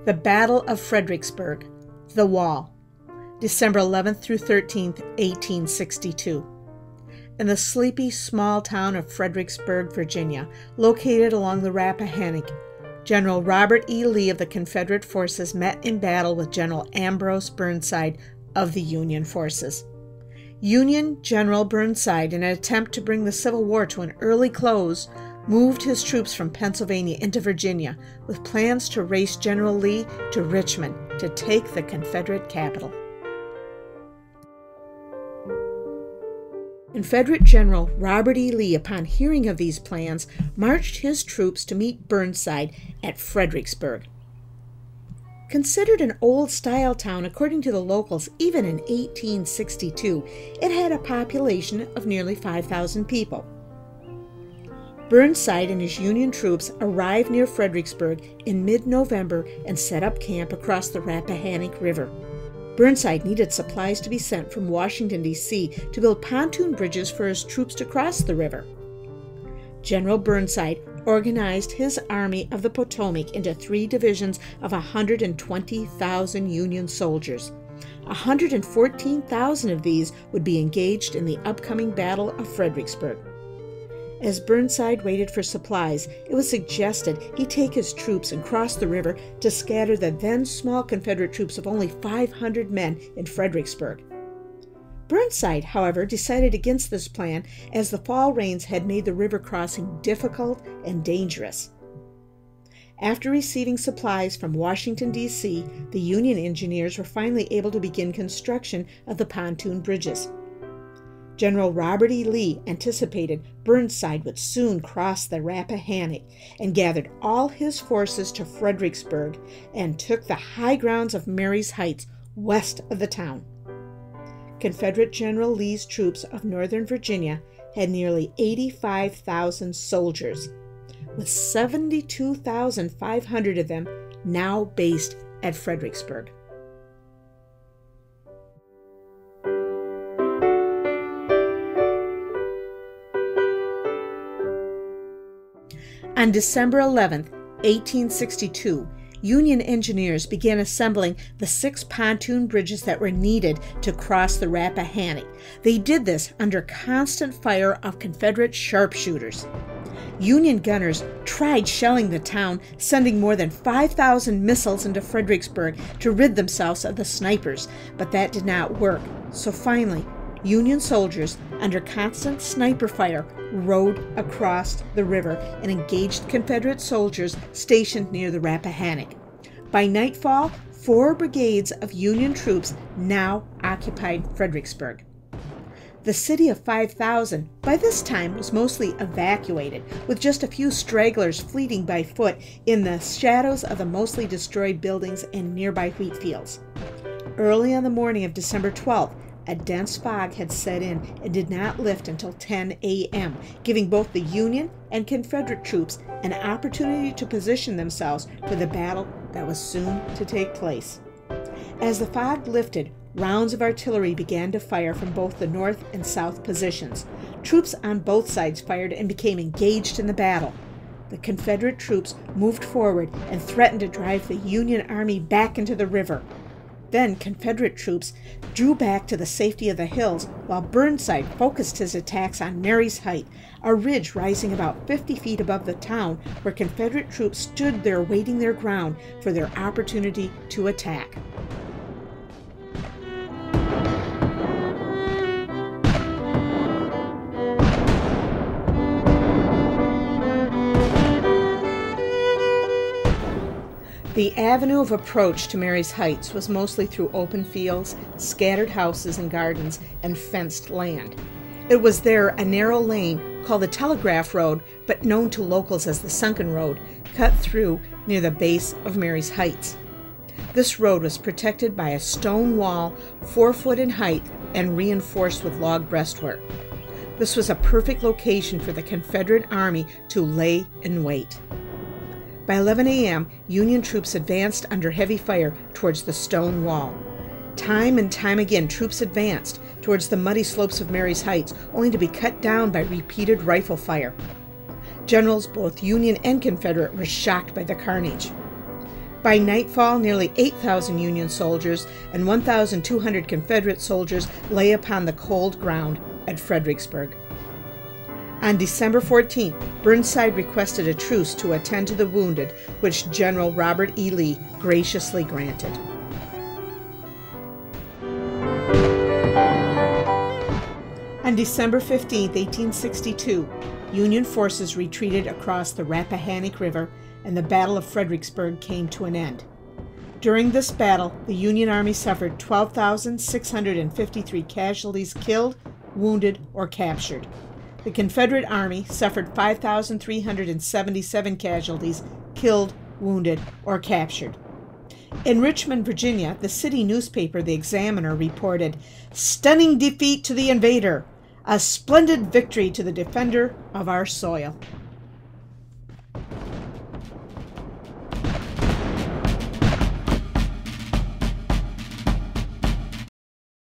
The Battle of Fredericksburg, The Wall, December 11th through 13th, 1862. In the sleepy small town of Fredericksburg, Virginia, located along the Rappahannock, General Robert E. Lee of the Confederate forces met in battle with General Ambrose Burnside of the Union forces. Union General Burnside, in an attempt to bring the Civil War to an early close, moved his troops from Pennsylvania into Virginia with plans to race General Lee to Richmond to take the Confederate capital. Confederate General Robert E. Lee, upon hearing of these plans, marched his troops to meet Burnside at Fredericksburg. Considered an old-style town according to the locals even in 1862, it had a population of nearly 5,000 people. Burnside and his Union troops arrived near Fredericksburg in mid-November and set up camp across the Rappahannock River. Burnside needed supplies to be sent from Washington, D.C. to build pontoon bridges for his troops to cross the river. General Burnside organized his Army of the Potomac into 3 divisions of 120,000 Union soldiers. 114,000 of these would be engaged in the upcoming Battle of Fredericksburg. As Burnside waited for supplies, it was suggested he take his troops and cross the river to scatter the then small Confederate troops of only 500 men in Fredericksburg. Burnside, however, decided against this plan as the fall rains had made the river crossing difficult and dangerous. After receiving supplies from Washington, D.C., the Union engineers were finally able to begin construction of the pontoon bridges. General Robert E. Lee anticipated Burnside would soon cross the Rappahannock and gathered all his forces to Fredericksburg and took the high grounds of Mary's Heights west of the town. Confederate General Lee's troops of Northern Virginia had nearly 85,000 soldiers, with 72,500 of them now based at Fredericksburg. On December 11, 1862, Union engineers began assembling the 6 pontoon bridges that were needed to cross the Rappahannock. They did this under constant fire of Confederate sharpshooters. Union gunners tried shelling the town, sending more than 5,000 missiles into Fredericksburg to rid themselves of the snipers, but that did not work. So finally, Union soldiers, under constant sniper fire, rode across the river and engaged Confederate soldiers stationed near the Rappahannock. By nightfall, 4 brigades of Union troops now occupied Fredericksburg. The city of 5,000 by this time was mostly evacuated, with just a few stragglers fleeing by foot in the shadows of the mostly destroyed buildings and nearby wheat fields. Early on the morning of December 12th, a dense fog had set in and did not lift until 10 a.m., giving both the Union and Confederate troops an opportunity to position themselves for the battle that was soon to take place. As the fog lifted, rounds of artillery began to fire from both the north and south positions. Troops on both sides fired and became engaged in the battle. The Confederate troops moved forward and threatened to drive the Union army back into the river. Then Confederate troops drew back to the safety of the hills, while Burnside focused his attacks on Mary's Height, a ridge rising about 50 feet above the town, where Confederate troops stood there waiting their ground for their opportunity to attack. The avenue of approach to Mary's Heights was mostly through open fields, scattered houses and gardens, and fenced land. It was there a narrow lane called the Telegraph Road, but known to locals as the Sunken Road, cut through near the base of Mary's Heights. This road was protected by a stone wall 4 foot in height and reinforced with log breastwork. This was a perfect location for the Confederate Army to lay in wait. By 11 a.m., Union troops advanced under heavy fire towards the stone wall. Time and time again, troops advanced towards the muddy slopes of Mary's Heights, only to be cut down by repeated rifle fire. Generals, both Union and Confederate, were shocked by the carnage. By nightfall, nearly 8,000 Union soldiers and 1,200 Confederate soldiers lay upon the cold ground at Fredericksburg. On December 14th, Burnside requested a truce to attend to the wounded, which General Robert E. Lee graciously granted. On December 15, 1862, Union forces retreated across the Rappahannock River, and the Battle of Fredericksburg came to an end. During this battle, the Union Army suffered 12,653 casualties killed, wounded, or captured. The Confederate Army suffered 5,377 casualties killed, wounded, or captured. In Richmond, Virginia, the city newspaper, The Examiner, reported, "Stunning defeat to the invader! A splendid victory to the defender of our soil."